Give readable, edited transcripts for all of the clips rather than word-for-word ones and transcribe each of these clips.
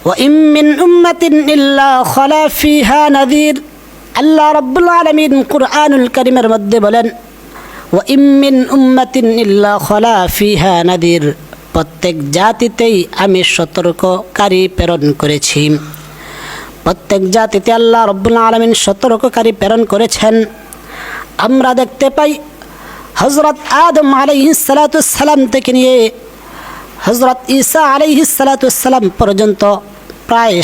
وإن من أمة إلا خلا فيها نذير আল্লাহ রাব্বুল আলামিন কুরআনুল কারীমের মধ্যে বলেন وإن من أمة إلا خلا فيها نذير প্রত্যেক জাতিতেই আমি সতর্ককারী প্রেরণ করেছি। প্রত্যেক জাতিতে আল্লাহ রাব্বুল আলামিন সতর্ককারী প্রেরণ করেছেন। আমরা দেখতে পাই হযরত আদম আলাইহিস সালাতুস সালাম থেকে নিয়ে হযরত ঈসা আলাইহিস সালাতুস সালাম পর্যন্ত প্রায়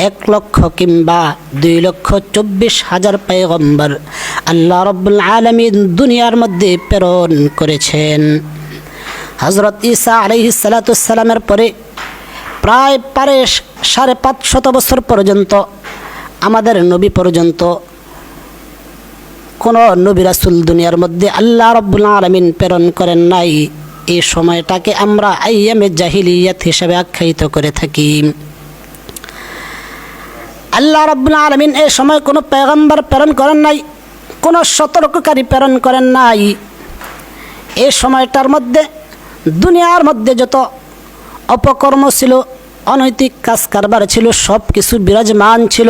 1 লক্ষ কিংবা 2,24,000 পয়গম্বর আল্লাহ রাব্বুল আলামিন দুনিয়ার মধ্যে প্রেরণ করেছেন। হযরত ঈসা আলাইহিস সালাতুস সালামের পরে প্রায় 550 বছর পর্যন্ত আমাদের নবী পর্যন্ত কোন নবী রাসূল দুনিয়ার মধ্যে আল্লাহ রাব্বুল আলামিন প্রেরণ করেন নাই। এই সময়টাকে আমরা আইয়ামে জাহিলিয়াত হিসেবে আখ্যায়িত করে থাকি। আল্লাহ রাব্বুল আলামিন এই সময় কোনো পয়গম্বর প্রেরণ করেন নাই, কোনো সতর্ককারী প্রেরণ করেন নাই। এই সময়টার মধ্যে দুনিয়ার মধ্যে যত অপকর্ম ছিল, অনৈতিক কাজ কারবার ছিল, সব কিছু বিরাজমান ছিল।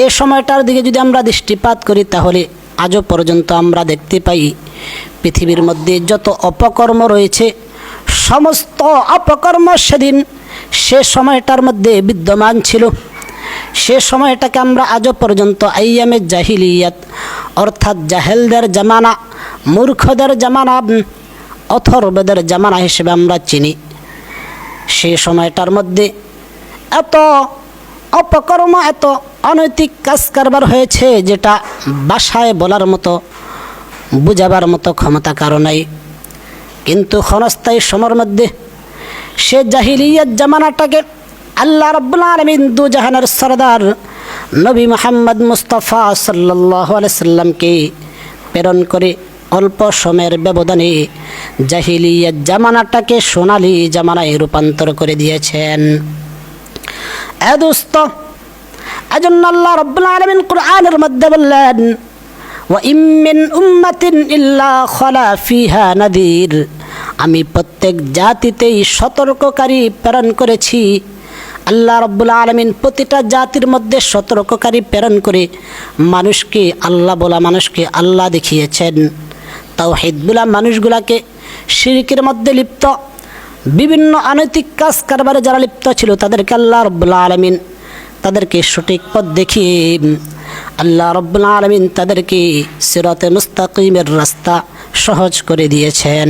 এই সময়টার দিকে যদি আমরা দৃষ্টিপাত করি তাহলে আজও পর্যন্ত আমরা দেখতে পাই পৃথিবীর মধ্যে যত অপকর্ম রয়েছে সমস্ত অপকর্ম সেদিন সে সময়টার মধ্যে বিদ্যমান ছিল। সে সময়টাকে আমরা আজও পর্যন্ত আইয়ামে জাহিলিয়াত অর্থাৎ জাহেলদের জামানা, মূর্খদের জামানা, অথর্বদের জামানা হিসেবে আমরা চিনি। সে সময়টার মধ্যে এত অপকর্ম, এত অনৈতিক কাজ কারবার হয়েছে যেটা ভাষায় বলার মতো, বুঝাবার মতো ক্ষমতা কারো নাই। কিন্তু ক্ষণস্থায়ী সময়ের মধ্যে সে জাহিলিয়াত জামানাটাকে আল্লাহ রাব্বুল আলামিন দু জাহানের সরদার নবী মুহাম্মদ মুস্তাফা সাল্লাল্লাহু আলাইহি সাল্লামকে প্রেরণ করে অল্প সময়ের ব্যবধানে জাহিলিয়াত জামানাটাকে সোনালী জামানায় রূপান্তর করে দিয়েছেন। দোস্ত, এজন্য আল্লাহ রাব্বুল আলামিন কুরআনের মধ্যে বললেন وَإِن مِّنْ أُمَّةٍ إِلَّا خَلَا فِيهَا نَذِيرٌ আমি প্রত্যেক জাতিতেই সতর্ককারী প্রেরণ করেছি। আল্লাহ রাব্বুল আলামিন প্রতিটা জাতির মধ্যে সতর্ককারী প্রেরণ করে মানুষকে আল্লাহ বলা মানুষকে আল্লাহ দেখিয়েছেন। তাওহীদ বলা মানুষগুলাকে শিরকের মধ্যে লিপ্ত, বিভিন্ন অনৈতিক কাজ কারবারে যারা লিপ্ত ছিল তাদেরকে আল্লাহ রাব্বুল আলামিন তাদেরকে সঠিক পথ দেখিয়ে আল্লাহ রাব্বুল আলামিন তাদেরকে সিরাতে মুস্তাকিমের রাস্তা সহজ করে দিয়েছেন।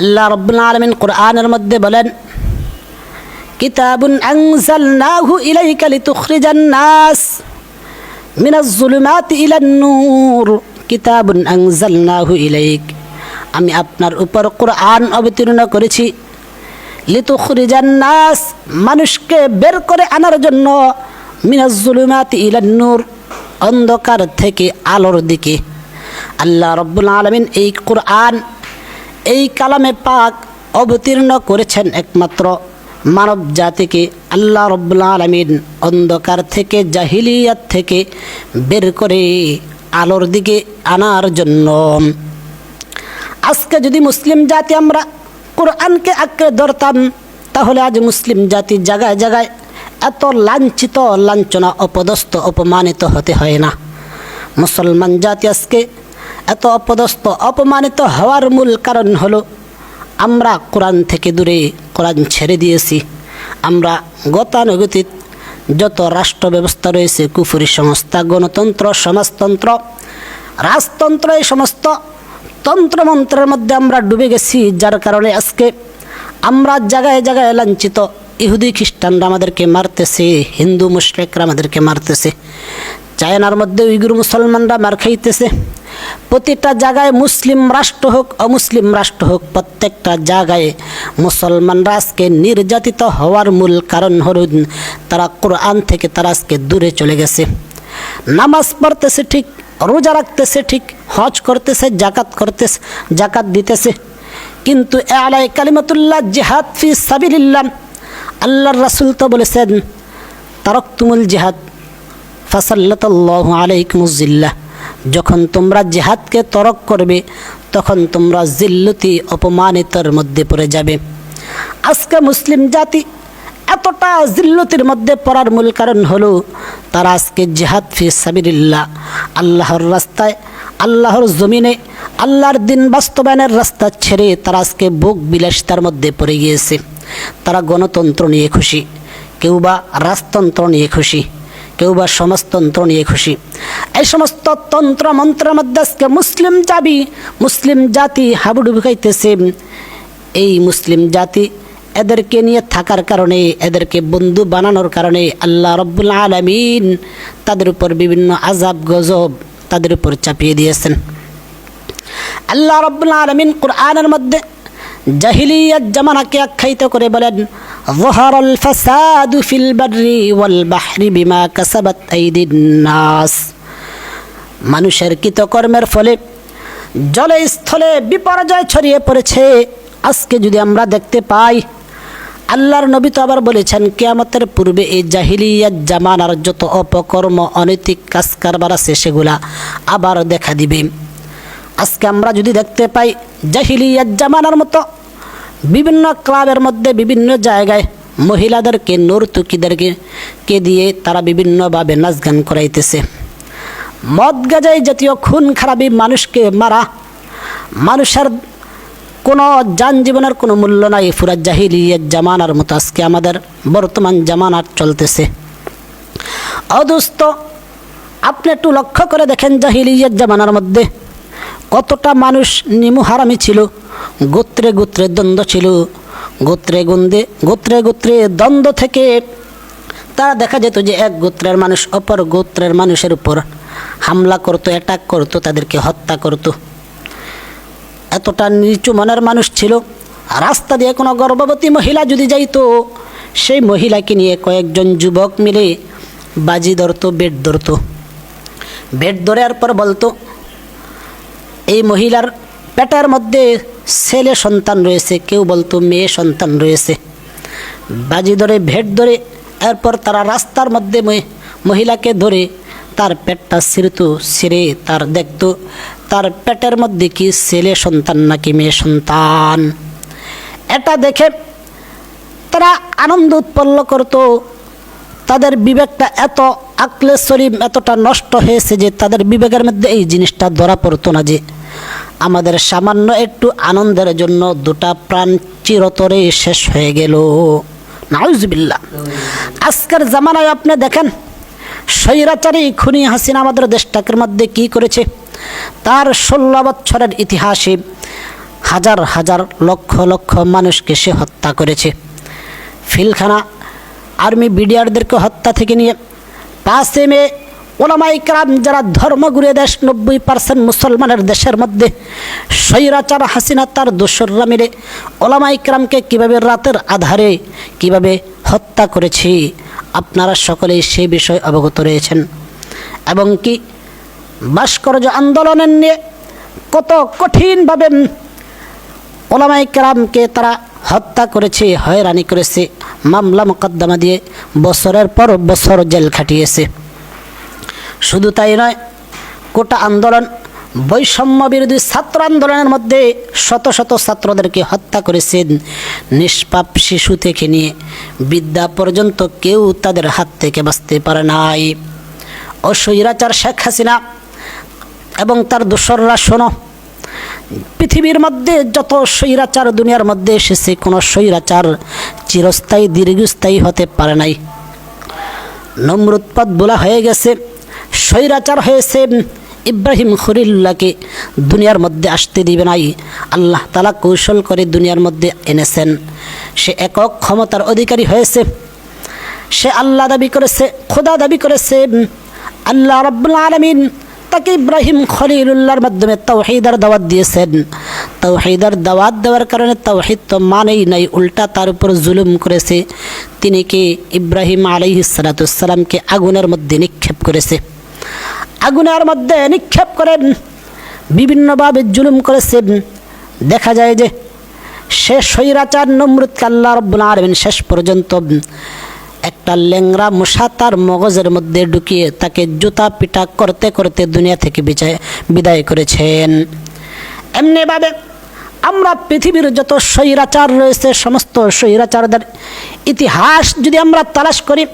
আল্লাহ রাব্বুল আলামিন কুরআনের মধ্যে বলেন কিতাবুন আনজালনাহু ইলাইকা লিতুখরিজান নাস মিনাজ যুলুমাতি ইলান নূর কিতাবুন আনজালনাহু ইলাইক আমি আপনার উপর কুরআন অবতীর্ণ করেছি লিতুখরিজান নাস মানুষকে বের করে আনার জন্য মিনাজ যুলুমাতি ইলান নূর অন্ধকার থেকে আলোর দিকে। আল্লাহ রাব্বুল আলামিন এই কুরআন, এই কালামে পাক অবতীর্ণ করেছেন একমাত্র মানব জাতিকে আল্লাহ রাব্বুল আলামিন অন্ধকার থেকে, জাহিলিয়াত থেকে বের করে আলোর দিকে আনার জন্য। আজকে যদি মুসলিম জাতি আমরা কুরআনকে আঁকড়ে ধরতাম তাহলে আজ মুসলিম জাতি জায়গায় জায়গায় এত লাঞ্ছিত, লাঞ্ছনা, অপদস্থ, অপমানিত হতে হয় না। মুসলমান জাতি আজকে এত অপদস্থ, অপমানিত হওয়ার মূল কারণ হলো আমরা কোরআন থেকে দূরে, কোরআন ছেড়ে দিয়েছি। আমরা গতানুগতিক যত রাষ্ট্র ব্যবস্থা রয়েছে, কুফরি সংস্থা, গণতন্ত্র, সমাজতন্ত্র, রাজতন্ত্র, এই সমস্ত তন্ত্রমন্ত্রের মধ্যে আমরা ডুবে গেছি, যার কারণে আজকে আমরা জায়গায় জায়গায় লাঞ্ছিত। ইহুদি খ্রিস্টানরা আমাদেরকে মারতেছে, হিন্দু মুশরিকরা আমাদেরকে মারতেছে, চায়নার মধ্যে উইগুর মুসলমানরা মার খাইতেছে। প্রতিটা জায়গায় মুসলিম রাষ্ট্র হোক, অমুসলিম রাষ্ট্র হোক, প্রত্যেকটা জায়গায় মুসলমানরা আজকে নির্যাতিত হওয়ার মূল কারণ হলো তারা কোরআন থেকে তারা আজকে দূরে চলে গেছে। নামাজ পড়তেছে ঠিক, রোজা রাখতেছে ঠিক, হজ করতেছে, জাকাত দিতেছে, কিন্তু আলাই কালিমাতুল্লাহ জিহাদ ফি সাবিলিল্লাহ আল্লাহর রাসূল তো বলেছেন তারাকতুমুল জিহাদ ফাসাল্লাতাল্লাহু আলাইকুমুজ জিল্লাহ যখন তোমরা জিহাদকে তরক করবে তখন তোমরা জিল্লতি, অপমানিতর মধ্যে পড়ে যাবে। আজকে মুসলিম জাতি এতটা জিল্লতির মধ্যে পড়ার মূল কারণ হলো তারা আজকে জিহাদ ফি সাবিলিল্লাহ, আল্লাহর রাস্তায়, আল্লাহর জমিনে আল্লাহর দিন বাস্তবায়নের রাস্তা ছেড়ে তারা আজকে ভোগ বিলাসিতার মধ্যে পড়ে গিয়েছে। তারা গণতন্ত্র নিয়ে খুশি, কেউ বা রাজতন্ত্র নিয়ে খুশি, কেউ বা সমাজতন্ত্র নিয়ে খুশি। এই সমস্ত তন্ত্র মন্ত্রের মধ্যে আজকে মুসলিম জাতি হাবুডুবু খাইতেছে। এই মুসলিম জাতি এদেরকে নিয়ে থাকার কারণে, এদেরকে বন্ধু বানানোর কারণে আল্লাহ রব্বুল আলামিন তাদের উপর বিভিন্ন আযাব গজব তাদের উপর চাপিয়ে দিয়েছেন। আল্লাহ রব্বুল আলামিন কুরআনের মধ্যে জাহিলিয়াত জামানাকে আখ্যায়িত করে বলেন, যাহারাল ফাসাদু ফিল বাররি ওয়াল বাহরি বিমা কাসাবাত আইদিন নাস। মানুষের কৃতকর্মের ফলে জলে স্থলে বিপর্যয় ছড়িয়ে পড়েছে। আজকে যদি আমরা দেখতে পাই, আল্লাহর নবী তো আবার বলেছেন কিয়ামতের পূর্বে এই জাহিলিয়াত জামানার যত অপকর্ম অনৈতিক কাজ কারবার আছে সেগুলা আবার দেখা দিবে। আজকে আমরা যদি দেখতে পাই জাহিলিয়াত জামানার মতো বিভিন্ন ক্লাবের মধ্যে বিভিন্ন জায়গায় মহিলাদেরকে নর্তকীদেরকে দিয়ে তারা বিভিন্নভাবে নাচ গান করাইতেছে। মদ গাঁজাই জাতীয় খুন খারাপি, মানুষকে মারা, মানুষের কোনো জীবনের কোনো মূল্য নাই। পুরা জাহিলিয়াত জামানার মতো আজকে আমাদের বর্তমান জামানার চলতেছে। অদোস্ত, আপনি একটু লক্ষ্য করে দেখেন জাহিলিয়াত জামানার মধ্যে কতটা মানুষ নিমুহারামি ছিল, গোত্রে গোত্রে দ্বন্দ্ব ছিল, গোত্রে দ্বন্দ্ব থেকে তারা দেখা যেত যে এক গোত্রের মানুষ অপর গোত্রের মানুষের উপর হামলা করতো, অ্যাটাক করতো, তাদেরকে হত্যা করতো। এতটা নিচু মনের মানুষ ছিল। রাস্তা দিয়ে কোনো গর্ভবতী মহিলা যদি যাইতো, সেই মহিলাকে নিয়ে কয়েকজন যুবক মিলে বাজি ধরতো, বেট ধরার পর বলতো এই মহিলার পেটের মধ্যে ছেলে সন্তান রয়েছে, কেউ বলতো মেয়ে সন্তান রয়েছে। বাজি ধরে ভেট ধরে এরপর তারা রাস্তার মধ্যে মহিলাকে ধরে তার পেটটা ছিঁড়ে তার দেখতো তার পেটের মধ্যে কি ছেলে সন্তান নাকি মেয়ে সন্তান। এটা দেখে তারা আনন্দ উৎপন্ন করত। তাদের বিবেকটা এত আকলে শরীফ এতটা নষ্ট হয়েছে যে তাদের বিবেকের মধ্যে এই জিনিসটা ধরা পড়তো না যে আমাদের সামান্য একটু আনন্দের জন্য দুটা প্রাণ চিরতরে শেষ হয়ে গেল। নাউজুবিল্লাহ। আজকের জামানায় আপনি দেখেন স্বৈরাচারী খুনি হাসিনা আমাদের দেশটাকের মধ্যে কি করেছে। তার 16 বছরের ইতিহাসে হাজার হাজার লক্ষ লক্ষ মানুষকে সে হত্যা করেছে। ফিলখানা আর্মি বিডিআরদেরকে হত্যা থেকে নিয়ে 5 মে ওলামায়ে কেরাম যারা ধর্মগুরু দেশ 90% মুসলমানের দেশের মধ্যে স্বৈরাচার হাসিনা তার দোসররা মিলে ওলামায়ে কেরামকে কীভাবে রাতের আধারে কিভাবে হত্যা করেছে আপনারা সকলেই সেই বিষয়ে অবগত রয়েছেন। এবং কি ভাস্কর্য আন্দোলনের নিয়ে কত কঠিনভাবে ওলামায়ে কেরামকে তারা হত্যা করেছে, হয়রানি করেছে, মামলা মোকদ্দমা দিয়ে বছরের পর বছর জেল খাটিয়েছে। শুধু তাই নয়, কোটা আন্দোলন, বৈষম্য বিরোধী ছাত্র আন্দোলনের মধ্যে শত শত ছাত্রদেরকে হত্যা করেছেন। নিষ্পাপ শিশু থেকে নিয়ে বৃদ্ধা পর্যন্ত কেউ তাদের হাত থেকে বাঁচতে পারে নাই। স্বৈরাচার শেখ হাসিনা এবং তার দোসররা, শোনো, পৃথিবীর মধ্যে যত স্বৈরাচার দুনিয়ার মধ্যে এসেছে, কোনো স্বৈরাচার চিরস্থায়ী দীর্ঘস্থায়ী হতে পারে নাই। নমরুদপদ বলা হয়ে গেছে, স্বৈরাচার হয়েছে ইব্রাহিম খলিলুল্লাহকে দুনিয়ার মধ্যে আসতে দিবে নাই। আল্লাহ তাআলা কৌশল করে দুনিয়ার মধ্যে এনেছেন। সে একক ক্ষমতার অধিকারী হয়েছে। সে আল্লাহ দাবি করেছে, খোদা দাবি করেছে। আল্লাহ রাব্বুল আলামিন তাকে ইব্রাহিম খলিলুল্লাহর মাধ্যমে তাওহীদের দাওয়াত দিয়েছেন। তাওহীদের দাওয়াত দেওয়ার কারণে তাওহীদ তো মানেই নাই, উল্টা তার উপর জুলুম করেছে। তিনি কি ইব্রাহিম আলাইহিস সালাতু ওয়াস সালামকে আগুনের মধ্যে নিক্ষেপ করেছে। আগুনের মধ্যে নিক্ষেপ করেন, বিভিন্নভাবে জুলুম করেছেন। দেখা যায় যে সে স্বৈরাচার নমরুদকে আল্লাহ রাব্বুল আলামিন শেষ পর্যন্ত একটা ল্যাংড়া মশা তার মগজের মধ্যে ঢুকিয়ে তাকে জুতা পিটা করতে করতে দুনিয়া থেকে বিদায় করেছেন। এমনিভাবে আমরা পৃথিবীর যত স্বৈরাচার রয়েছে সমস্ত স্বৈরাচারদের ইতিহাস যদি আমরা তালাশ করি,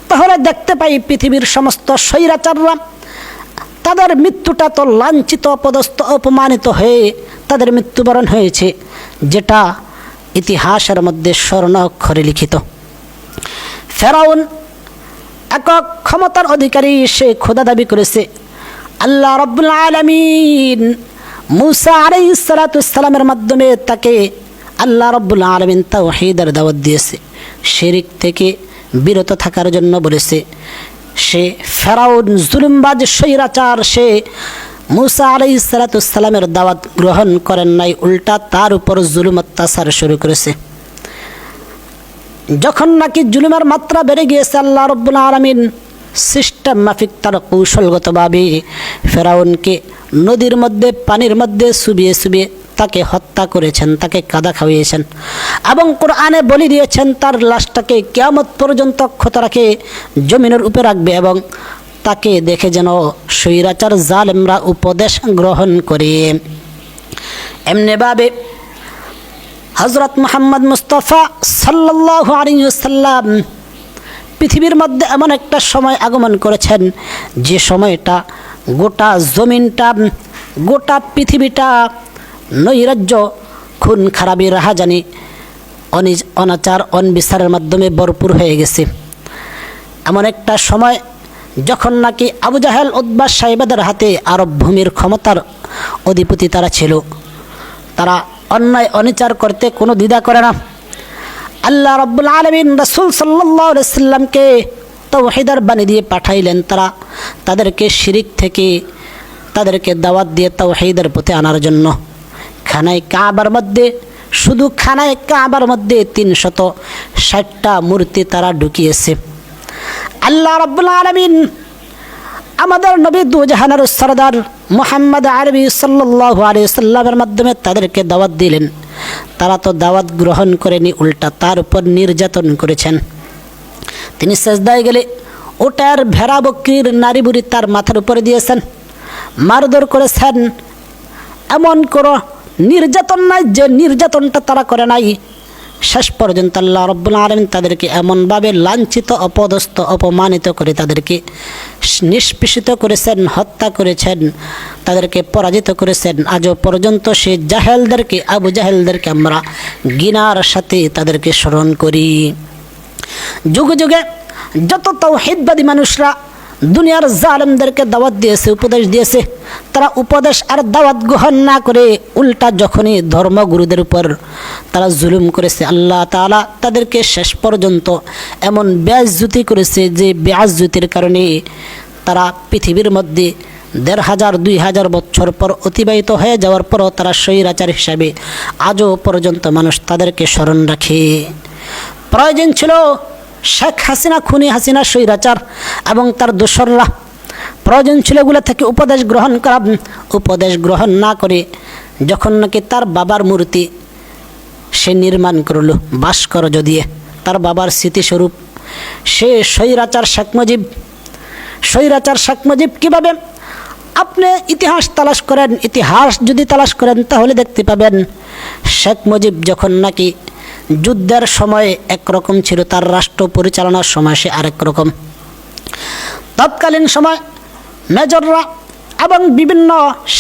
তাহলে দেখতে পাই পৃথিবীর সমস্ত স্বৈরাচাররা তাদের মৃত্যুটা তো লাঞ্ছিত, অপদস্থ, অপমানিত হয়ে তাদের মৃত্যুবরণ হয়েছে, যেটা ইতিহাসের মধ্যে স্বর্ণ অক্ষরে লিখিত। ফেরাউন একক ক্ষমতার অধিকারী, সে খোদা দাবি করেছে। আল্লাহ রাব্বুল আলামিন মূসা আলাইহিস সালাতুস সালামের মাধ্যমে তাকে আল্লাহ রাব্বুল আলামিন তাওহীদের দাওয়াত দিয়েছে, শিরক থেকে বিরত থাকার জন্য বলেছে। সে ফেরাউন জুলুমবাজ স্বৈরাচার, সে মূসা আলাইহিস সালাতুস সালামের দাওয়াত গ্রহণ করেন নাই, উল্টা তার উপর জুলুম অত্যাচার শুরু করেছে। যখন নাকি জুলুমের মাত্রা বেড়ে গিয়েছে, আল্লাহ রাব্বুল আলামিন সিস্টেম মাফিক তার কৌশলগতভাবে ফেরাউনকে নদীর মধ্যে, পানির মধ্যে চুবিয়ে চুবিয়ে তাকে হত্যা করেছেন, তাকে কাদা খাওয়িয়েছেন এবং কোরআনে বলে দিয়েছেন তার লাশটাকে কিয়ামত পর্যন্ত অক্ষত রাখে জমিনের উপরে রাখবে এবং তাকে দেখে যেন স্বৈরাচার জালেমরা উপদেশ গ্রহণ করে। এমনিভাবে হযরত মুহাম্মদ মুস্তাফা সাল্লাল্লাহু আলাইহি ওয়াসাল্লাম পৃথিবীর মধ্যে এমন একটা সময় আগমন করেছেন, যে সময়টা গোটা জমিনটা, গোটা পৃথিবীটা নৈরাজ্য, খুন খারাপি, রাহাজানি, অনাচার, অনবিচারের মাধ্যমে ভরপুর হয়ে গেছে। এমন একটা সময় যখন নাকি আবু জাহেল, উতবা, সাইবাদের হাতে আরব ভূমির ক্ষমতার অধিপতি তারা ছিল। তারা অন্যায় অনিচার করতে কোনো দ্বিধা করে না। আল্লাহ রাব্বুল আলামিন রাসূল সাল্লাল্লাহু আলাইহি সাল্লামকে তাওহীদের বাণী দিয়ে পাঠাইলেন। তাদেরকে শিরিক থেকে তাদেরকে দাওয়াত দিয়ে তাওহীদের পথে আনার জন্য। খানায় কাবার মধ্যে, শুধু খানায় কাবার মধ্যে 360টা মূর্তি তারা ঢুকিয়েছে। আল্লাহ রাব্বুল আলামিন আমাদের নবী দুজাহানের সরদার মুহাম্মদ আরবি সাল্লাল্লাহু আলাইহি সাল্লামের মাধ্যমে তাদেরকে দাওয়াত দিলেন। তারা তো দাওয়াত গ্রহণ করেনি, উল্টা তার উপর নির্যাতন করেছেন। তিনি সেজদায় গেলে ওটার ভেড়া বকরির নারী বুড়ি তার মাথার উপরে দিয়েছেন, মারধর করেছেন। এমন কোনো নির্যাতন নাই যে নির্যাতনটা তারা করে নাই। শেষ পর্যন্ত আল্লাহ রাব্বুল আলামিন তাদেরকে এমনভাবে লাঞ্ছিত, অপদস্থ, অপমানিত করে তাদেরকে নিষ্পেষিত করেছেন, হত্যা করেছেন, তাদেরকে পরাজিত করেছেন। আজও পর্যন্ত সে জাহেলদেরকে, আবু জাহেলদেরকে আমরা ঘৃণার সাথে তাদেরকে স্মরণ করি। যুগে যুগে যত তাওহীদবাদী মানুষরা দুনিয়ার জালেমদেরকে দাওয়াত দিয়েছে, উপদেশ দিয়েছে, তারা উপদেশ আর দাওয়াত গ্রহণ না করে উল্টা যখনই ধর্মগুরুদের উপর তারা জুলুম করেছে, আল্লাহ তাআলা তাদেরকে শেষ পর্যন্ত এমন বেইজ্জতি করেছে যে বেইজ্জতির কারণে তারা পৃথিবীর মধ্যে ১৫০০-২০০০ বছর পর অতিবাহিত হয়ে যাওয়ার পরও তারা স্বৈরাচার হিসাবে আজও পর্যন্ত মানুষ তাদেরকে স্মরণ রাখে। প্রয়োজন ছিল শেখ হাসিনা, খুনি হাসিনা, স্বৈরাচার এবং তার দোসররা, প্রয়োজন ছিল এগুলো থেকে উপদেশ গ্রহণ করা। উপদেশ গ্রহণ না করে যখন নাকি তার বাবার মূর্তি সে নির্মাণ করল ভাস্কর্য দিয়ে, তার বাবার স্মৃতিস্বরূপ, সে স্বৈরাচার শেখ মুজিব। স্বৈরাচার শেখ মুজিব কীভাবে? আপনি ইতিহাস তালাশ করেন, ইতিহাস যদি তালাশ করেন তাহলে দেখতে পাবেন শেখ মুজিব যখন নাকি যুদ্ধের সময় একরকম ছিল, তার রাষ্ট্র পরিচালনার সময় সে আরেক রকম। তৎকালীন সময় মেজররা এবং বিভিন্ন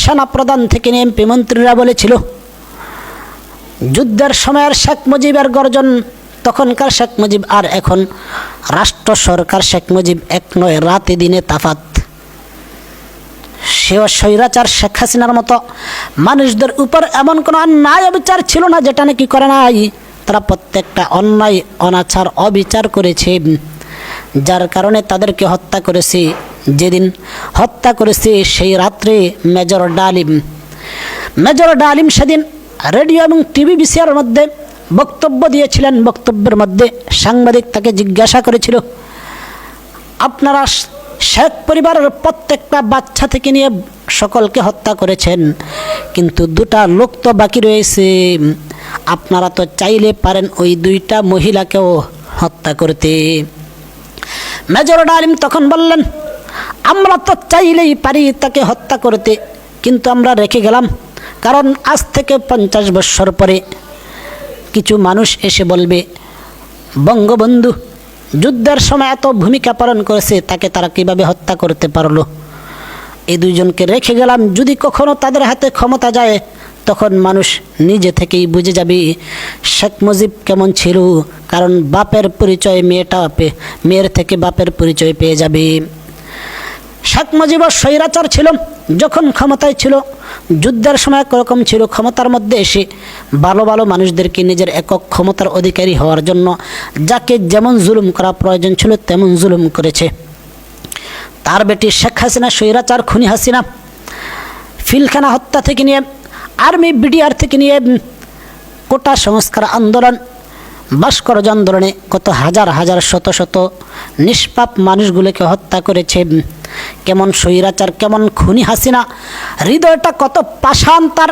সেনাপ্রধান থেকে নিয়ে এমপি মন্ত্রীরা বলেছিল যুদ্ধের সময়ের শেখ মুজিবের গর্জন তখনকার শেখ মুজিব আর এখন রাষ্ট্র সরকার শেখ মুজিব এক নয়, রাতে দিনে তাফাত। সেও স্বৈরাচার শেখ হাসিনার মতো মানুষদের উপর এমন কোনো অন্যায় অবিচার ছিল না যেটা নাকি করে নাই। তারা প্রত্যেকটা অন্যায়, অনাচার, অবিচার করেছে, যার কারণে তাদেরকে হত্যা করেছে। যেদিন হত্যা করেছে সেই রাত্রে মেজর ডালিম সেদিন রেডিও এবং টিভি বিষয়ের মধ্যে বক্তব্য দিয়েছিলেন। বক্তব্যের মধ্যে সাংবাদিক তাকে জিজ্ঞাসা করেছিল, আপনারা শেখ পরিবারের প্রত্যেকটা বাচ্চা থেকে নিয়ে সকলকে হত্যা করেছেন, কিন্তু দুটা লোক তো বাকি রয়েছে, আপনারা তো চাইলে পারেন ওই দুইটা মহিলাকেও হত্যা করতে। মেজর ডালিম তখন বললেন, আমরা তো চাইলেই পারি তাকে হত্যা করতে, কিন্তু আমরা রেখে গেলাম কারণ আজ থেকে 50 বছর পরে কিছু মানুষ এসে বলবে, বঙ্গবন্ধু যুদ্ধের সময় এত ভূমিকা পালন করেছে, তাকে তারা কিভাবে হত্যা করতে পারলো। এই দুইজনকে রেখে গেলাম, যদি কখনো তাদের হাতে ক্ষমতা যায় তখন মানুষ নিজে থেকেই বুঝে যাবে শেখ মুজিব কেমন ছিল, কারণ বাপের পরিচয় মেয়ের থেকে বাপের পরিচয় পেয়ে যাবে। শেখ মুজিবও স্বৈরাচার ছিল, যখন ক্ষমতায় ছিল যুদ্ধের সময় একরকম ছিল, ক্ষমতার মধ্যে এসে ভালো ভালো মানুষদেরকে নিজের একক ক্ষমতার অধিকারী হওয়ার জন্য যাকে যেমন জুলুম করা প্রয়োজন ছিল তেমন জুলুম করেছে। তার বেটি শেখ হাসিনা স্বৈরাচার খুনি হাসিনা ফিলখানা হত্যা থেকে নিয়ে আর্মি বিডিআর থেকে নিয়ে কোটা সংস্কার আন্দোলন, ভাস্কর্য আন্দোলনে কত হাজার হাজার শত শত নিষ্পাপ মানুষগুলোকে হত্যা করেছে। কেমন স্বৈরাচার, কেমন খুনি হাসিনা, হৃদয়টা কত পাষাণ তার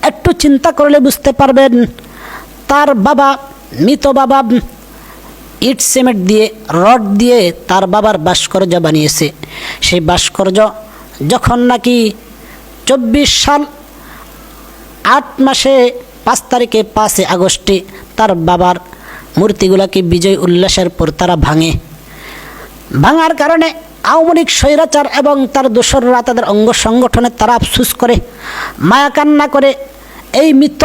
একটু চিন্তা করলে বুঝতে পারবেন। তার বাবা, মৃত বাবা ইট সিমেন্ট দিয়ে রড দিয়ে তার বাবার ভাস্কর্য বানিয়েছে। সেই ভাস্কর্য যখন নাকি 24 সাল 8 মাসে 5 তারিখে 5 আগস্টে তার বাবার মূর্তিগুলাকে বিজয় উল্লাসের পর তারা ভাঙার কারণে আওয়ামী লীগ স্বৈরাচার এবং তার দোসররা তাদের অঙ্গ সংগঠনে তারা আফসুস করে, মায়া কান্না করে। এই মৃত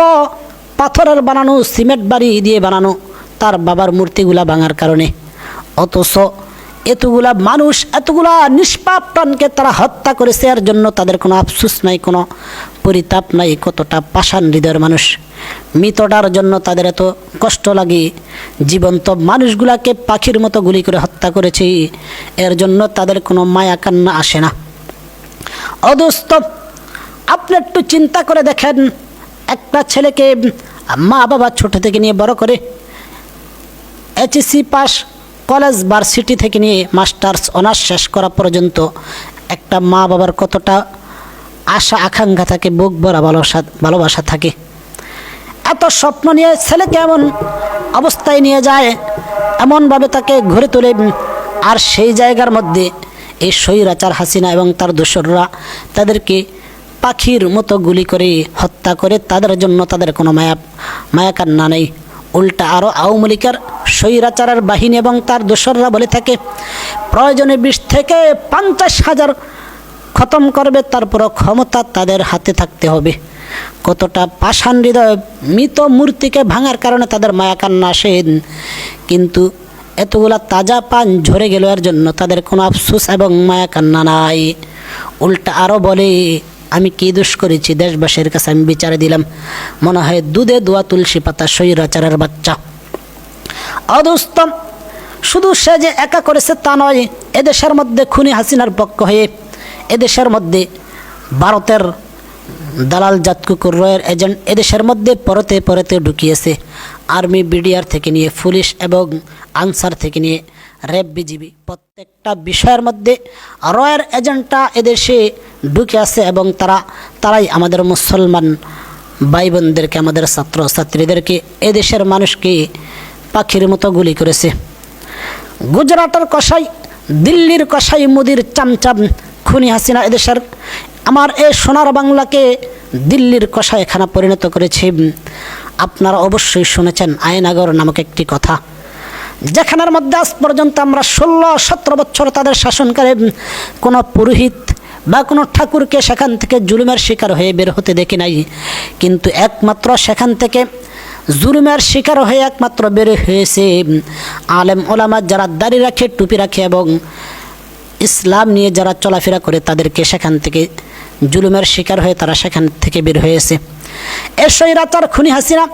পাথরের বানানো, সিমেন্ট বাড়ি দিয়ে বানানো তার বাবার মূর্তিগুলা ভাঙার কারণে, অথচ এতগুলা মানুষ, এতগুলা নিষ্পাপ প্রাণকে তারা হত্যা করেছে, এর জন্য তাদের কোনো আফসোস নাই, কোনো পরিতাপ নাই। কতটা পাষাণ হৃদয়ের মানুষ, মৃতটার জন্য তাদের এত কষ্ট লাগে। জীবন্ত মানুষগুলাকে পাখির মতো গুলি করে হত্যা করেছে, এর জন্য তাদের কোনো মায়া কান্না আসে না। অদোস্ত, আপনি একটু চিন্তা করে দেখেন, একটা ছেলেকে মা বাবা ছোট থেকে নিয়ে বড় করে এইচএসসি পাস, কলেজ ভার্সিটি থেকে নিয়ে মাস্টার্স অনার্স শেষ করা পর্যন্ত একটা মা বাবার কতটা আশা আকাঙ্ক্ষা থাকে, বুক ভরা ভালোবাসা থাকে। এত স্বপ্ন নিয়ে ছেলেকে এমন অবস্থায় নিয়ে যায়, এমনভাবে তাকে ঘুরে তোলে, আর সেই জায়গার মধ্যে এই স্বৈরাচার হাসিনা এবং তার দোসররা তাদেরকে পাখির মতো গুলি করে হত্যা করে। তাদের জন্য তাদের কোনো মায়া কান্না নেই। উল্টা আরও আওয়ামী লীগের স্বৈরাচারের বাহিনী এবং তার দোসররা বলে থাকে প্রয়োজনে 20 থেকে 50,000 খতম করবে, তারপরও ক্ষমতা তাদের হাতে থাকতে হবে। কতটা পাষাণ হৃদয়, মৃত মূর্তিকে ভাঙার কারণে তাদের মায়া কান্না আসে, কিন্তু এতগুলা তাজা পান ঝরে গেল, এর জন্য তাদের কোনো আফসোস এবং মায়া কান্না নাই। উল্টা আরও বলে, আমি কি দোষ করেছি, দেশবাসীর কাছে আমি বিচারে দিলাম, মনে হয় দুধে দোয়া তুলসী পাতা, স্বৈরাচারের বাচ্চা। অদোস্ত, শুধু সে যে একা করেছে তা নয়, এদেশের মধ্যে খুনি হাসিনার পক্ষ হয়ে এদেশের মধ্যে ভারতের দালাল জাতকুকুর রয়ের এজেন্ট এদেশের মধ্যে পরতে পরতে ঢুকিয়েছে। আর্মি বিডিআর থেকে নিয়ে পুলিশ এবং আনসার থেকে নিয়ে র্যাব বিজিবি প্রত্যেকটা বিষয়ের মধ্যে রয়ের এজেন্টটা এদেশে ঢুকে আছে, এবং তারাই আমাদের মুসলমান ভাই বোনদেরকে, আমাদের ছাত্র ছাত্রীদেরকে, এদেশের মানুষকে পাখির মতো গুলি করেছে। গুজরাটের কসাই, দিল্লির কসাই, মোদির চামচাম খুনি হাসিনা এদেশের আমার এই সোনার বাংলাকে দিল্লির কসাইখানা পরিণত করেছে। আপনারা অবশ্যই শুনেছেন আয়নাগর নামক একটি কথা, যেখানের মধ্যে আজ পর্যন্ত আমরা 16-17 বছর তাদের শাসনকালে কোনো পুরোহিত বা কোনো ঠাকুরকে সেখান থেকে জুলুমের শিকার হয়ে বের হতে দেখি নাই। কিন্তু একমাত্র সেখান থেকে জুলুমের শিকার হয়ে একমাত্র বের হয়েছে আলেম ওলামা, যারা দাড়ি রাখে, টুপি রাখে এবং ইসলাম নিয়ে যারা চলাফেরা করে, তাদেরকে সেখান থেকে জুলুমের শিকার হয়ে তারা সেখান থেকে বের হয়েছে। এ স্বৈরাচার খুনি হাসিনা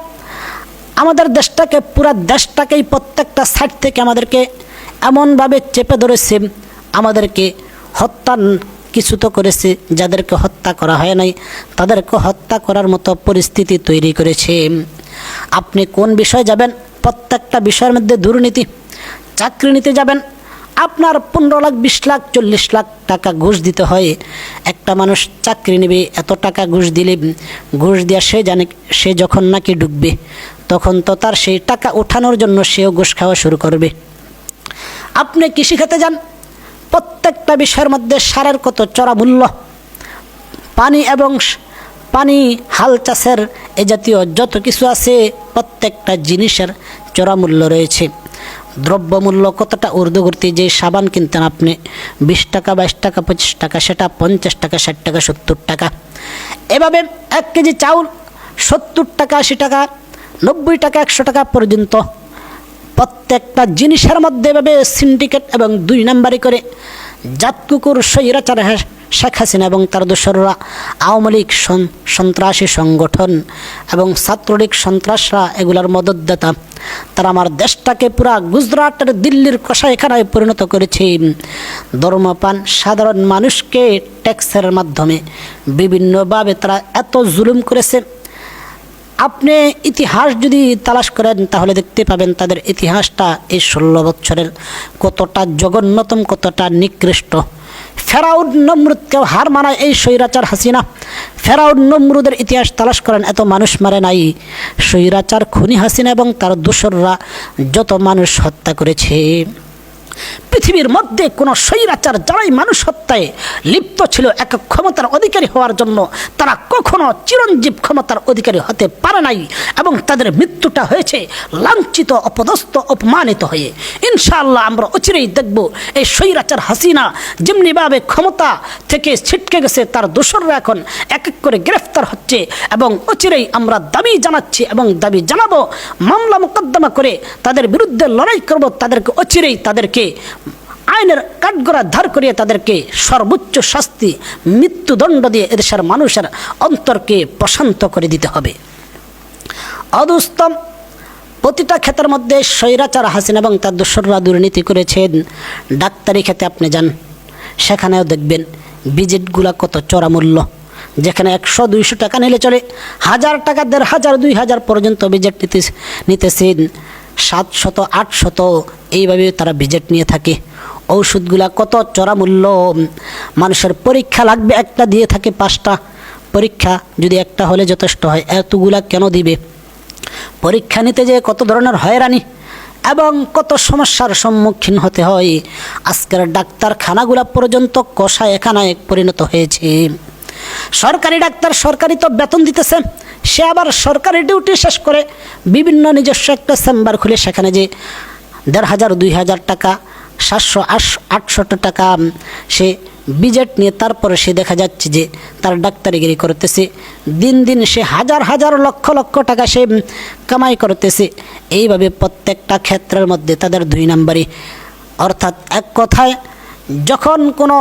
আমাদের দেশটাকে, পুরা দেশটাকেই প্রত্যেকটা সাইড থেকে আমাদেরকে এমনভাবে চেপে ধরেছে, আমাদেরকে হত্যা কিছু তো করেছে, যাদেরকে হত্যা করা হয় নাই তাদেরকে হত্যা করার মতো পরিস্থিতি তৈরি করেছে। আপনি কোন বিষয়ে যাবেন, প্রত্যেকটা বিষয়ের মধ্যে দুর্নীতি। চাকরি নিতে যাবেন, আপনার 15 লাখ, 20 লাখ, 40 লাখ টাকা ঘুষ দিতে হয়। একটা মানুষ চাকরি নেবে, এত টাকা ঘুষ দিলে, ঘুষ দেওয়া সে জানে, সে যখন নাকি ঢুকবে তখন তো তার সেই টাকা ওঠানোর জন্য সেও ঘুষ খাওয়া শুরু করবে। আপনি কৃষিখাতে যান, প্রত্যেকটা বিষয়ের মধ্যে সারের কত চড়া মূল্য, পানি এবং পানি, হাল চাষের এ জাতীয় যত কিছু আছে প্রত্যেকটা জিনিসের চড়া মূল্য রয়েছে। দ্রব্যমূল্য কতটা ঊর্ধ্বগতি, যে সাবান কিনতেন আপনি 20 টাকা, 22 টাকা, 25 টাকা, সেটা 50 টাকা, 60 টাকা, 70 টাকা। এভাবে 1 কেজি চাউল 70 টাকা, 80 টাকা, 90 টাকা, 100 টাকা পর্যন্ত। প্রত্যেকটা জিনিসের মধ্যে এভাবে সিন্ডিকেট এবং 2 নাম্বারি করে জাতকুকুর স্বৈরাচার শেখ হাসিনা এবং তার দোসররা, আওয়ামী লীগ সন্ত্রাসী সংগঠন এবং ছাত্রলীগ সন্ত্রাসরা এগুলার মদতদাতা, তারা আমার দেশটাকে পুরা গুজরাটের দিল্লির কসাইখানায় পরিণত করেছে। ধর্মপান সাধারণ মানুষকে ট্যাক্সের মাধ্যমে বিভিন্নভাবে তারা এত জুলুম করেছে। আপনি ইতিহাস যদি তালাশ করেন তাহলে দেখতে পাবেন তাদের ইতিহাসটা এই 16 বছরের কতটা জঘন্যতম, কতটা নিকৃষ্ট। ফেরাউন নমরুদকেও হার মানায় এই স্বৈরাচার হাসিনা। ফেরাউন নমরুদের ইতিহাস তালাশ করেন, এত মানুষ মারে নাই। স্বৈরাচার খুনি হাসিনা এবং তার দোসররা যত মানুষ হত্যা করেছে, পৃথিবীর মধ্যে কোনো স্বৈরাচার যারাই মানুষ হত্যায় লিপ্ত ছিল একক ক্ষমতার অধিকারী হওয়ার জন্য, তারা কখনো চিরঞ্জীব ক্ষমতার অধিকারী হতে পারে নাই এবং তাদের মৃত্যুটা হয়েছে লাঞ্ছিত, অপদস্থ, অপমানিত হয়ে। ইনশাআল্লাহ আমরা অচিরেই দেখব এই স্বৈরাচার হাসিনা যেমনিভাবে ক্ষমতা থেকে ছিটকে গেছে, তার দোসররা এখন এক এক করে গ্রেফতার হচ্ছে এবং অচিরেই আমরা দাবি জানাচ্ছি এবং দাবি জানাবো, মামলা মোকদ্দমা করে তাদের বিরুদ্ধে লড়াই করব। তাদেরকে অচিরেই তাদেরকে আইনের কাঠগড়া ধার করিয়ে তাদেরকে সর্বোচ্চ শাস্তি, মৃত্যুদণ্ড দিয়ে এদেশের মানুষের অন্তরকে প্রশান্ত করে দিতে হবে। অদুস্তম প্রতিটা ক্ষেত্রের মধ্যে স্বৈরাচার হাসিনা এবং তার দোসররা দুর্নীতি করেছেন। ডাক্তারি ক্ষেত্রে আপনি যান, সেখানেও দেখবেন ভিজিটগুলা কত চড়া মূল্য। যেখানে 100-200 টাকা নিলে চলে, 1000 টাকা, 1500, 2000 পর্যন্ত ভিজিট নিতেছেন। 700-800 এইভাবে তারা ভিজিট নিয়ে থাকে। ঔষধগুলা কত চড়া মূল্য। মানুষের পরীক্ষা লাগবে, একটা দিয়ে থাকে 5টা পরীক্ষা, যদি একটা হলে যথেষ্ট হয়, এতগুলা কেন দিবে? পরীক্ষা নিতে যেয়ে কত ধরনের হয়রানি এবং কত সমস্যার সম্মুখীন হতে হয়। আজকের ডাক্তারখানাগুলা পর্যন্ত কসাইখানায় পরিণত হয়েছে। সরকারি ডাক্তার সরকারি তো বেতন দিতেছে, সে আবার সরকারি ডিউটি শেষ করে বিভিন্ন নিজস্ব একটা চেম্বার খুলে সেখানে যে 1500-2000 টাকা, 700-800 টাকা সে বিজেট নিয়ে তারপরে সে দেখা যাচ্ছে যে তার ডাক্তারিগিরি করতেছে। দিন দিন সে হাজার লক্ষ লক্ষ টাকা সে কামাই করতেছে। এইভাবে প্রত্যেকটা ক্ষেত্রের মধ্যে তাদের 2 নাম্বারি। অর্থাৎ এক কথায়, যখন কোনো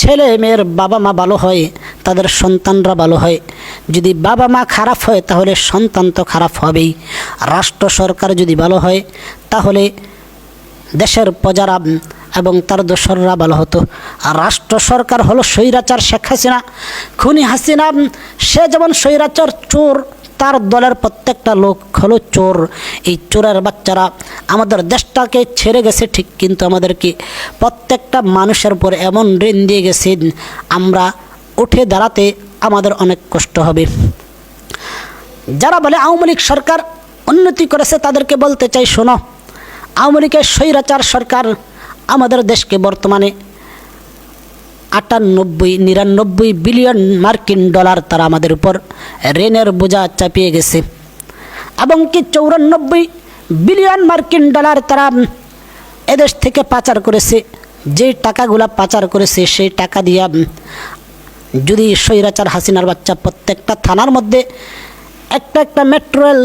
ছেলে মেয়ের বাবা মা ভালো হয়, তাদের সন্তানরা ভালো হয়। যদি বাবা মা খারাপ হয় তাহলে সন্তান তো খারাপ হবেই। রাষ্ট্র সরকার যদি ভালো হয় তাহলে দেশের প্রজারা এবং তার দোসররা ভালো হতো। আর রাষ্ট্র সরকার হলো স্বৈরাচার শেখ হাসিনা, খুনি হাসিনা। সে যেমন স্বৈরাচার, চোর, তার দলের প্রত্যেকটা লোক হলো চোর। এই চোরের বাচ্চারা আমাদের দেশটাকে ছেড়ে গেছে ঠিক, কিন্তু আমাদেরকে প্রত্যেকটা মানুষের উপর এমন ঋণ দিয়ে গেছে, আমরা উঠে দাঁড়াতে আমাদের অনেক কষ্ট হবে। যারা বলে আওয়ামী লীগ সরকার উন্নতি করেছে, তাদেরকে বলতে চাই, শোনো, আওয়ামী লীগের স্বৈরাচার সরকার আমাদের দেশকে বর্তমানে 98-99 বিলিয়ন মার্কিন ডলার তারা আমাদের উপর ঋণের বোঝা চাপিয়ে গেছে এবং কি 94 বিলিয়ন মার্কিন ডলার তারা এদেশ থেকে পাচার করেছে। যে টাকাগুলা পাচার করেছে সেই টাকা দিয়া যদি স্বৈরাচার হাসিনার বাচ্চা প্রত্যেকটা থানার মধ্যে একটা মেট্রো রেল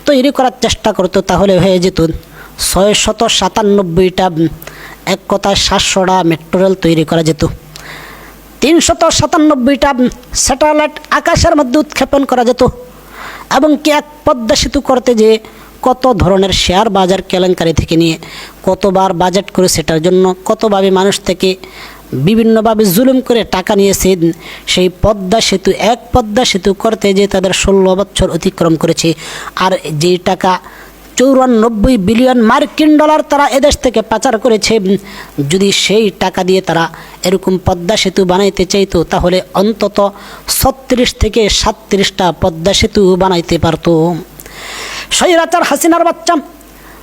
তৈরি করার চেষ্টা করতো, তাহলে হয়ে যেত 697টা, এক কথায় 700টা মেট্রো রেল তৈরি করা যেত। 397টা স্যাটেলাইট আকাশের মধ্যে উৎক্ষেপণ করা যেত এবং কি এক পদ্মা সেতু করতে যে কত ধরনের শেয়ার বাজার কেলেঙ্কারি থেকে নিয়ে কতবার বাজেট করে সেটার জন্য কতভাবে মানুষ থেকে বিভিন্নভাবে জুলুম করে টাকা নিয়েছেন। সেই পদ্মা সেতু করতে যে তাদের 16 বছর অতিক্রম করেছে। আর যেই টাকা 94 বিলিয়ন মার্কিন ডলার তারা এদেশ থেকে পাচার করেছে, যদি সেই টাকা দিয়ে তারা এরকম পদ্মা সেতু বানাইতে চাইতো তাহলে অন্তত 36 থেকে 37টা পদ্মা সেতু বানাইতে পারতো। স্বৈরাচার হাসিনার বাচ্চা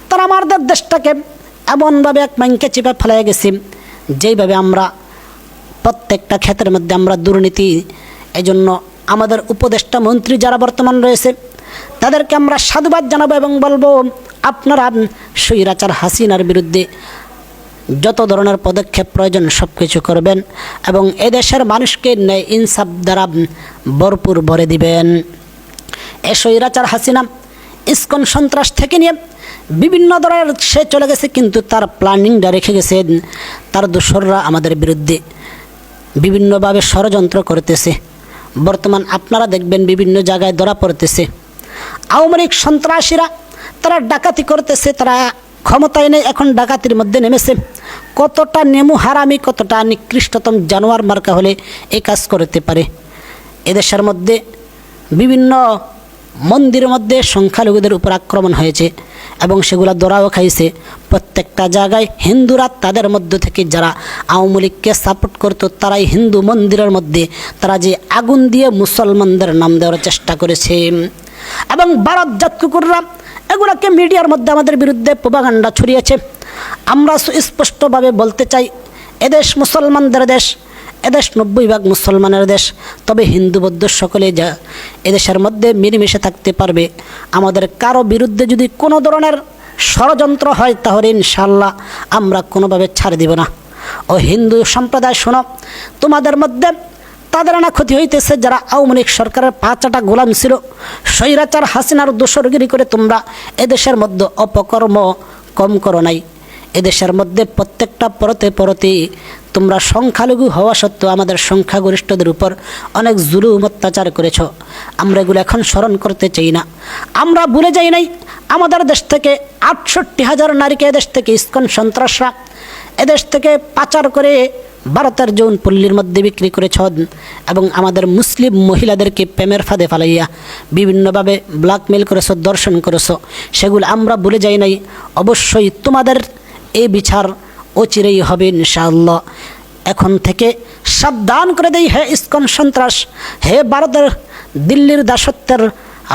তারা আমাদের দেশটাকে এমনভাবে এক মাইনকে চেপে ফেলে গেছে, যেইভাবে আমরা প্রত্যেকটা ক্ষেত্রের মধ্যে আমরা দুর্নীতি, এজন্য আমাদের উপদেষ্টা মন্ত্রী যারা বর্তমান রয়েছে তাদেরকে আমরা সাধুবাদ জানাবো এবং বলবো আপনারা স্বৈরাচার হাসিনার বিরুদ্ধে যত ধরনের পদক্ষেপ প্রয়োজন সব কিছু করবেন এবং এদেশের মানুষকে ন্যায় ইনসাফ দ্বারা ভরপুর ভরে দিবেন। এ স্বৈরাচার হাসিনা ইসকন সন্ত্রাস থেকে নিয়ে বিভিন্ন ধরনের সে চলে গেছে, কিন্তু তার প্ল্যানিংটা রেখে গেছে। তার দোসররা আমাদের বিরুদ্ধে বিভিন্নভাবে ষড়যন্ত্র করতেছে। বর্তমান আপনারা দেখবেন বিভিন্ন জায়গায় ধরা পড়তেছে আওয়ামী লীগ সন্ত্রাসীরা, তারা ডাকাতি করতেছে, তারা ক্ষমতায় নেই, এখন ডাকাতির মধ্যে নেমেছে। কতটা নেমু হারামি, কতটা নিকৃষ্টতম জানোয়ার মার্কা হলে এই কাজ করতে পারে। এদেশের মধ্যে বিভিন্ন মন্দিরের মধ্যে সংখ্যালঘুদের উপর আক্রমণ হয়েছে এবং সেগুলো ধরাও খাইছে। প্রত্যেকটা জায়গায় হিন্দুরা তাদের মধ্য থেকে যারা আওয়ামী লীগকে সাপোর্ট করতো তারাই হিন্দু মন্দিরের মধ্যে তারা যে আগুন দিয়ে মুসলমানদের নাম দেওয়ার চেষ্টা করেছে এবং ভারত জাত কুকুররা এগুলোকে মিডিয়ার মধ্যে আমাদের বিরুদ্ধে প্রোপাগান্ডা ছড়িয়েছে। আমরা স্পষ্টভাবে বলতে চাই, এদেশ মুসলমানদের দেশ, এদেশ 90% মুসলমানের দেশ। তবে হিন্দু বৌদ্ধ সকলে যা এদেশের মধ্যে মিলেমিশে থাকতে পারবে। আমাদের কারো বিরুদ্ধে যদি কোনো ধরনের ষড়যন্ত্র হয় তাহলে ইনশাল্লাহ আমরা কোনোভাবে ছাড় দিব না। ও হিন্দু সম্প্রদায় শোনো, তোমাদের মধ্যে তাদের না ক্ষতি হইতেছে যারা আওয়ামী লীগ সরকারের পাঁচাটা গোলাম ছিল, স্বৈরাচার হাসিনার দোসরগিরি করে তোমরা এদেশের মধ্যে অপকর্ম কম করো নাই। এদেশের মধ্যে প্রত্যেকটা পরতে পরতে তোমরা সংখ্যালঘু হওয়া সত্ত্বেও আমাদের সংখ্যাগরিষ্ঠদের উপর অনেক জুলুম অত্যাচার করেছ। আমরা এগুলো এখন স্মরণ করতে চাই না। আমরা ভুলে যাই নাই আমাদের দেশ থেকে 68,000 নারীকে এদেশ থেকে ইসকন সন্ত্রাসরা এদেশ থেকে পাচার করে ভারতের যৌনপল্লীর মধ্যে বিক্রি করেছ এবং আমাদের মুসলিম মহিলাদেরকে প্রেমের ফাঁদে ফালাইয়া বিভিন্নভাবে ব্ল্যাকমেল করেছ, দর্শন করেছ। সেগুলো আমরা ভুলে যাই নাই। অবশ্যই তোমাদের এই বিচার অচিরেই হবে ইনশাআল্লাহ। এখন থেকে সাবধান করে দেই, হে ইসকন সন্ত্রাস, হে ভারতের দিল্লির দাসত্বের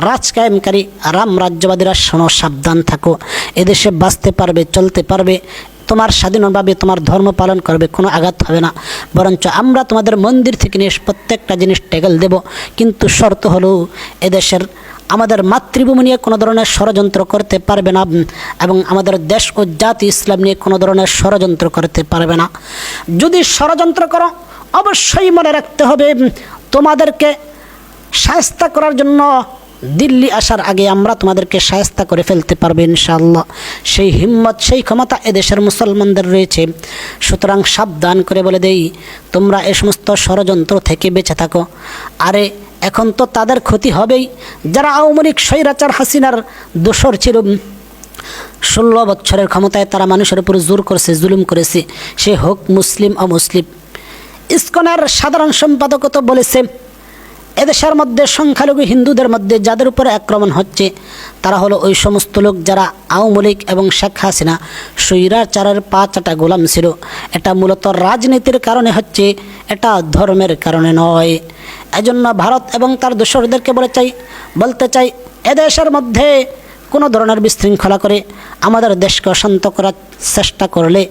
রাজ কায়েমকারী রাম রাজ্যবাদীরা, শোনো, সাবধান থাকো। এদেশে বাঁচতে পারবে, চলতে পারবে, তোমার স্বাধীনভাবে তোমার ধর্ম পালন করবে, কোনো আঘাত হবে না। বরঞ্চ আমরা তোমাদের মন্দির থেকে নিয়ে প্রত্যেকটা জিনিস টেগল দেব, কিন্তু শর্ত হলো এদেশের আমাদের মাতৃভূমি নিয়ে কোনো ধরনের ষড়যন্ত্র করতে পারবে না এবং আমাদের দেশ ও জাতি ইসলাম নিয়ে কোনো ধরনের ষড়যন্ত্র করতে পারবে না। যদি ষড়যন্ত্র করো অবশ্যই মনে রাখতে হবে তোমাদেরকে শায়েস্তা করার জন্য দিল্লি আসার আগে আমরা তোমাদেরকে শায়েস্তা করে ফেলতে পারবে ইনশাআল্লাহ। সেই হিম্মত, সেই ক্ষমতা এদেশের মুসলমানদের রয়েছে। সুতরাং সাবধান করে বলে দেই, তোমরা এ সমস্ত ষড়যন্ত্র থেকে বেঁচে থাকো। আরে এখন তো তাদের ক্ষতি হবেই যারা আওয়ামী লীগ স্বৈরাচার হাসিনার দোসর ছিল। 16 বছরের ক্ষমতায় তারা মানুষের উপর জোর করেছে, জুলুম করেছে, সে হোক মুসলিম অমুসলিম। ইসকনের সাধারণ সম্পাদক তো বলেছে এদেশের মধ্যে সংখ্যালঘু হিন্দুদের মধ্যে যাদের উপরে আক্রমণ হচ্ছে তারা হলো ওই সমস্ত লোক যারা আওয়ামী লীগ এবং শেখ হাসিনা স্বৈরাচারের পাঁচটা গোলাম ছিল। এটা মূলত রাজনীতির কারণে হচ্ছে, এটা ধর্মের কারণে নয়। এজন্য ভারত এবং তার দোসরদেরকে বলতে চাই এদেশের মধ্যে কোনো ধরনের বিশৃঙ্খলা করে আমাদের দেশকে অশান্ত করার চেষ্টা করলে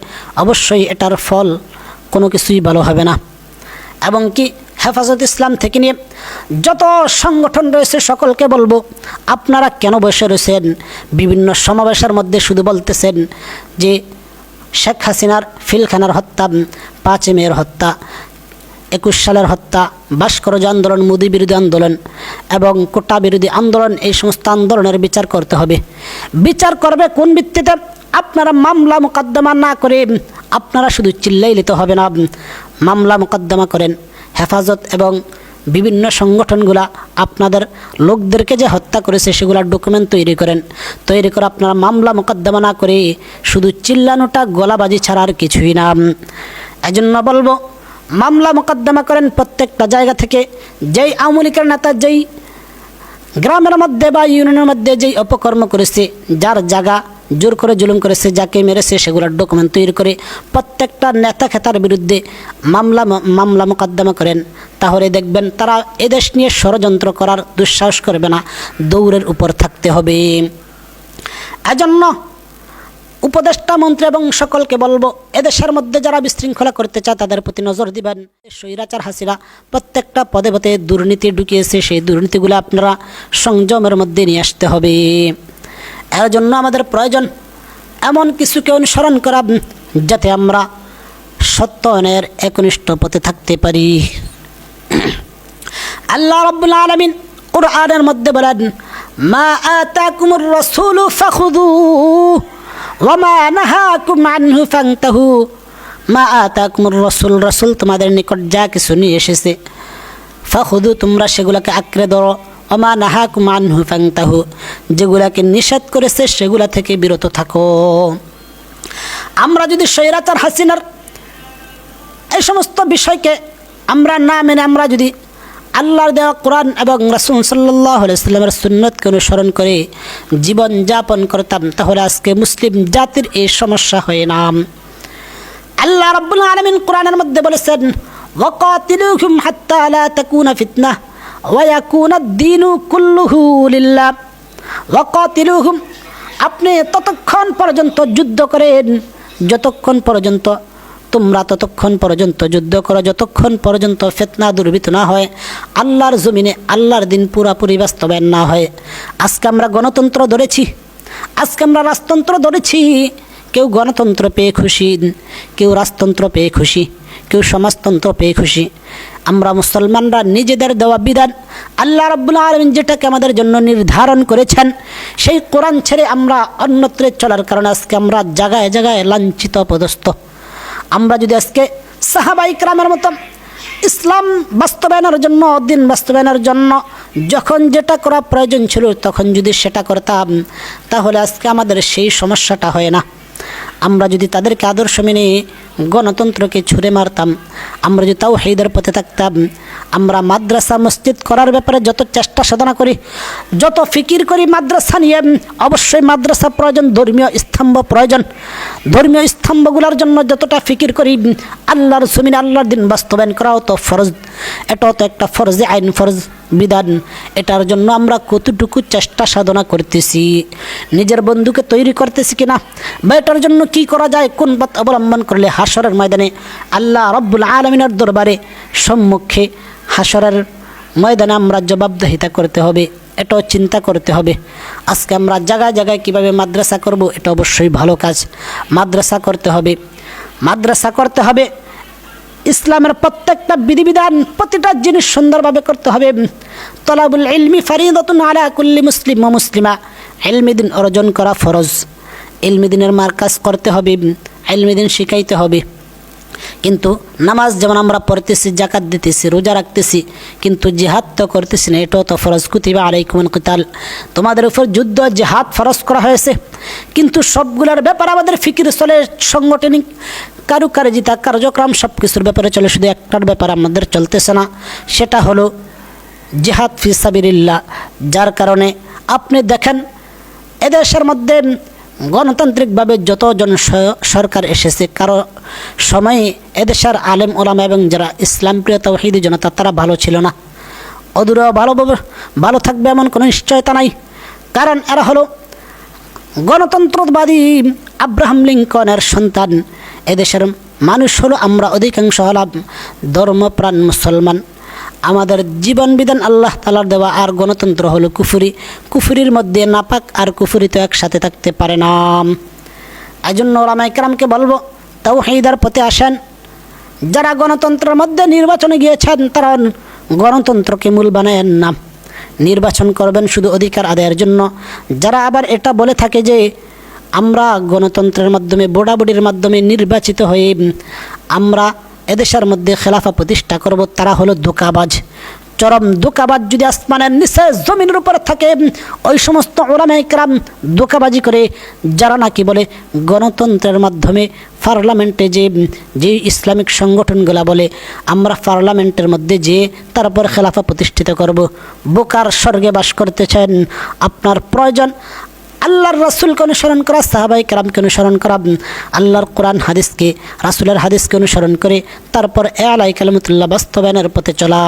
অবশ্যই এটার ফল কোনো কিছুই ভালো হবে না। এবং কি হেফাজত ইসলাম থেকে নিয়ে যত সংগঠন রয়েছে সকলকে বলবো, আপনারা কেন বসে রয়েছেন বিভিন্ন সমাবেশের মধ্যে শুধু বলতেছেন যে শেখ হাসিনার ফিলখানার হত্যা, 5 মেয়ের হত্যা, 21 সালের হত্যা, ভাস্কর্য আন্দোলন, মোদী বিরোধী আন্দোলন এবং কোটা বিরোধী আন্দোলন, এই সমস্ত আন্দোলনের বিচার করতে হবে। বিচার করবে কোন ভিত্তিতে? আপনারা মামলা মোকদ্দমা না করে আপনারা শুধু চিল্লাইলে তো হবে না। মামলা মোকদ্দমা করেন, হেফাজত এবং বিভিন্ন সংগঠনগুলা আপনাদের লোকদেরকে যে হত্যা করেছে সেগুলোর ডকুমেন্ট তৈরি করে আপনারা মামলা মোকদ্দমা না করে শুধু চিল্লানোটা গলাবাজি ছাড়া আর কিছুই না। এজন্য বলবো মামলা মোকদ্দমা করেন প্রত্যেকটা জায়গা থেকে। যেই আওয়ামী লীগের নেতা যেই গ্রামের মধ্যে বা ইউনিয়নের মধ্যে যেই অপকর্ম করেছে, যার জায়গা জোর করে জুলুম করেছে, যাকে মেরেছে, সেগুলোর ডকুমেন্ট তৈরি করে প্রত্যেকটা নেতা খেতার বিরুদ্ধে মামলা মোকদ্দমা করেন। তাহলে দেখবেন তারা এদেশ নিয়ে ষড়যন্ত্র করার দুঃসাহস করবে না, দৌড়ের উপর থাকতে হবে। এজন্য উপদেষ্টা মন্ত্রী এবং সকলকে বলবো এদেশের মধ্যে যারা বিশৃঙ্খলা করতে চায় তাদের প্রতি নজর দিবেন। স্বৈরাচার হাসিনা প্রত্যেকটা পদে পদে দুর্নীতি ঢুকিয়েছে, সেই দুর্নীতিগুলো আপনারা সংযমের মধ্যে নিয়ে আসতে হবে। এর জন্য আমাদের প্রয়োজন এমন কিছুকে অনুসরণ করা যাতে আমরা সত্যনের একনিষ্ঠ পথে থাকতে পারি। আল্লাহ রাব্বুল আলামিন কুরআনের মধ্যে বলেন, মা আতাকুমুর রাসূলু ফাখুযুহু ওয়া মা নাহাকুম আনহু ফান্তাহু। মা আতাকুমুর রাসূল, রাসূল তোমাদের নিকট যা কিছু নিয়ে এসেছে, ফাখুযু তোমরা সেগুলোকে আঁকড়ে ধরো, ওয়া মা নাহাকুম আনহু ফান্তাহু যেগুলোকে নিষেধ করেছে সেগুলা থেকে বিরত থাকো। আমরা যদি স্বৈরাচার হাসিনার এই সমস্ত বিষয়কে আমরা না মেনে আমরা যদি আল্লাহর দেওয়া কোরআন এবং রাসূল সাল্লাল্লাহু আলাইহি ওয়াসাল্লামের সুন্নতকে অনুসরণ করে জীবন যাপন করতাম, তাহলে আজকে মুসলিম জাতির এই সমস্যা হয় না। আল্লাহ রাব্বুল আলামিন কোরআনের মধ্যে বলেছেন, ওয়াকাতিলুহুম হাত্তা লা তাকুনা ফিতনাহ ওয়া ইয়াকুনা আদ-দীনু কুল্লুহু লিল্লাহ। ওয়াকাতিলুহুম, আপনি ততক্ষণ পর্যন্ত যুদ্ধ করেন যতক্ষণ পর্যন্ত তোমরা ততক্ষণ পর্যন্ত যুদ্ধ করো যতক্ষণ পর্যন্ত ফিতনা দুর্বৃত্ত না হয়, আল্লাহর জমিনে আল্লাহর দিন পুরাপুরি বাস্তবায়ন না হয়। আজকে আমরা গণতন্ত্র ধরেছি, আজকে আমরা রাজতন্ত্র ধরেছি। কেউ গণতন্ত্র পেয়ে খুশি, কেউ রাজতন্ত্র পেয়ে খুশি, কেউ সমাজতন্ত্র পেয়ে খুশি। আমরা মুসলমানরা নিজেদের দেওয়া বিধান আল্লাহ রাব্বুল আলামিন যেটাকে আমাদের জন্য নির্ধারণ করেছেন সেই কোরআন ছেড়ে আমরা অন্যত্রে চলার কারণে আজকে আমরা জায়গায় জায়গায় লাঞ্ছিত অপদস্থ। আমরা যদি আজকে সাহাবায়ে কেরামের মতো ইসলাম বাস্তবায়নের জন্য, দিন বাস্তবায়নের জন্য যখন যেটা করা প্রয়োজন ছিল তখন যদি সেটা করতাম, তাহলে আজকে আমাদের সেই সমস্যাটা হয় না। আমরা যদি তাদেরকে আদর্শ মেনে গণতন্ত্রকে ছুঁড়ে মারতাম, আমরা যদি তাওহীদের পথে থাকতাম, আমরা মাদ্রাসা মসজিদ করার ব্যাপারে যত চেষ্টা সাধনা করি, যত ফিকির করি মাদ্রাসা নিয়ে, অবশ্যই মাদ্রাসা প্রয়োজন, ধর্মীয় স্তম্ভ প্রয়োজন। ধর্মীয় স্তম্ভগুলোর জন্য যতটা ফিকির করি, আল্লাহর জমিনে আল্লাহর দিন বাস্তবায়ন করাও তো ফরজ। এটাও তো একটা ফরজে আইন, ফরজ বিধান। এটার জন্য আমরা কতটুকু চেষ্টা সাধনা করতেছি, নিজের বন্ধুকে তৈরি করতেছি কিনা, বা এটার জন্য কি করা যায়, কোন পথ অবলম্বন করলে হাসরের ময়দানে আল্লাহ রাব্বুল আলামিনের দরবারে সম্মুখে হাসরের ময়দানে আমরা জবাবদিহিতা করতে হবে, এটাও চিন্তা করতে হবে। আজকে আমরা জায়গায় জায়গায় কীভাবে মাদ্রাসা করব, এটা অবশ্যই ভালো কাজ। মাদ্রাসা করতে হবে, মাদ্রাসা করতে হবে। ইসলামের প্রত্যেকটা বিধিবিধান, প্রতিটা জিনিস সুন্দরভাবে করতে হবে। তলাবুল ইলমি ফরিদাতুন আলা কুল্লি মুসলিম ওয়া মুসলিমা, ইলমি দিন অর্জন করা ফরজ। ইলমি দিনের মার্কাজ করতে হবে, ইলমি দিন শিখাইতে হবে। কিন্তু নামাজ যেমন আমরা পড়তেছি, যাকাত দিতেছি, রোজা রাখতেছি, কিন্তু জিহাদ তো করতেছি না, এটাও তো ফরজ। কুতিবা আলাইকুমুল কিতাল, তোমাদের উপর যুদ্ধ জিহাদ ফরজ করা হয়েছে। কিন্তু সবগুলোর ব্যাপারে আমাদের ফিকির চলে, সাংগঠনিক কারুকার্যিতা কার্যক্রম সব কিছুর ব্যাপারে চলে, শুধু একটার ব্যাপারে আমাদের চলতেছে না, সেটা হলো জিহাদ ফি সাবিলিল্লাহ। যার কারণে আপনি দেখেন এদেশের মধ্যে গণতান্ত্রিকভাবে যতজন সরকার এসেছে, কারো সময়ে এদেশের আলেম ওলামা এবং যারা ইসলাম প্রিয় তাওহীদি জনতা তারা ভালো ছিল না। অদূরেও ভালো থাকবে এমন কোনো নিশ্চয়তা নাই। কারণ এরা হলো গণতন্ত্রবাদী আব্রাহাম লিঙ্কনের সন্তান। এদেশের মানুষ হলো আমরা অধিকাংশ হলাম ধর্মপ্রাণ মুসলমান। আমাদের জীবন বিধান আল্লাহ তাআলার দেওয়া, আর গণতন্ত্র হলো কুফরি। কুফরির মধ্যে নাপাক আর কুফরি তো একসাথে থাকতে পারে না। এজন্য ওলামায়ে কেরামকে বলবো, তাওহীদের পথে আসেন। যারা গণতন্ত্রের মধ্যে নির্বাচনে গিয়েছেন তারা গণতন্ত্রকে মূল বানায়েন না, নির্বাচন করবেন শুধু অধিকার আদায়ের জন্য। যারা আবার এটা বলে থাকে যে আমরা গণতন্ত্রের মাধ্যমে, ভোটাভুটির মাধ্যমে নির্বাচিত হয়ে আমরা এদেশের মধ্যে খেলাফা প্রতিষ্ঠা করব, তারা হলো ধোঁকাবাজ, চরম ধোঁকাবাজ। যদি আসমানের নিচে জমিনের উপর থাকে ওই সমস্ত উলামায়ে কেরাম ধোঁকাবাজি করে, যারা নাকি বলে গণতন্ত্রের মাধ্যমে পার্লামেন্টে যে ইসলামিক সংগঠনগুলা বলে আমরা পার্লামেন্টের মধ্যে যেয়ে তারপর খেলাফা প্রতিষ্ঠিত করব। বোকার স্বর্গে বাস করতে চান, আপনার প্রয়োজন আল্লাহর রাসূলকে অনুসরণ করা, সাহাবায়ে কেরামকে অনুসরণ করা, আল্লাহর কোরআন হাদিসকে, রাসূলের হাদিসকে অনুসরণ করে তারপর আলাই কালিমাতুল্লাহ বাস্তবায়নের পথে চলা।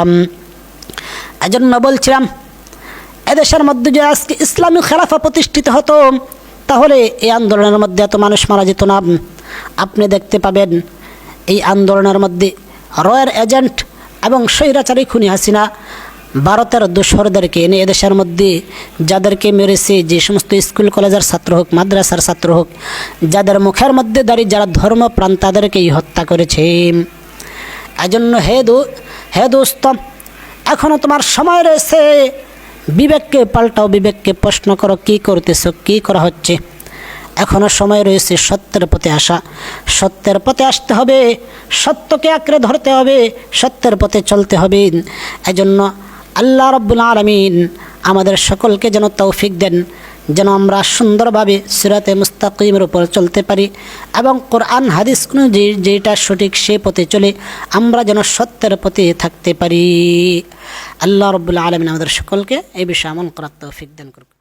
এজন্য বলছিলাম, এদেশের মধ্যে যে আজকে ইসলামী খেলাফা প্রতিষ্ঠিত হতো তাহলে এই আন্দোলনের মধ্যে এত মানুষ মারা যেত না। আপনি দেখতে পাবেন এই আন্দোলনের মধ্যে রয়ের এজেন্ট এবং স্বৈরাচারী খুনি হাসিনা ভারতের দোসরদেরকে এনে এদেশের মধ্যে যাদেরকে মেরেছে, যে সমস্ত স্কুল কলেজের ছাত্র হোক, মাদ্রাসার ছাত্র হোক, যাদের মুখের মধ্যে দাঁড়িয়ে যারা ধর্মপ্রাণ তাদেরকেই হত্যা করেছে। এজন্য হে দোস্ত, এখনও তোমার সময় রয়েছে। বিবেককে পাল্টাও, বিবেককে প্রশ্ন করো, কী করতেছ, কী করা হচ্ছে। এখনও সময় রয়েছে সত্যের পথে আসা। সত্যের পথে আসতে হবে, সত্যকে আঁকড়ে ধরতে হবে, সত্যের পথে চলতে হবে। এজন্য আল্লাহ রাব্বুল আলামিন আমাদের সকলকে যেন তৌফিক দেন, যেন আমরা সুন্দরভাবে সিরাতে মুস্তাকিমের উপর চলতে পারি এবং কোরআন হাদিস অনুযায়ী যেটা সঠিক সে পথে চলে আমরা যেন সত্যের পথে থাকতে পারি। আল্লাহ রাব্বুল আলামিন আমাদের সকলকে এই বিষয়ে আমল করার তৌফিক দান করুন।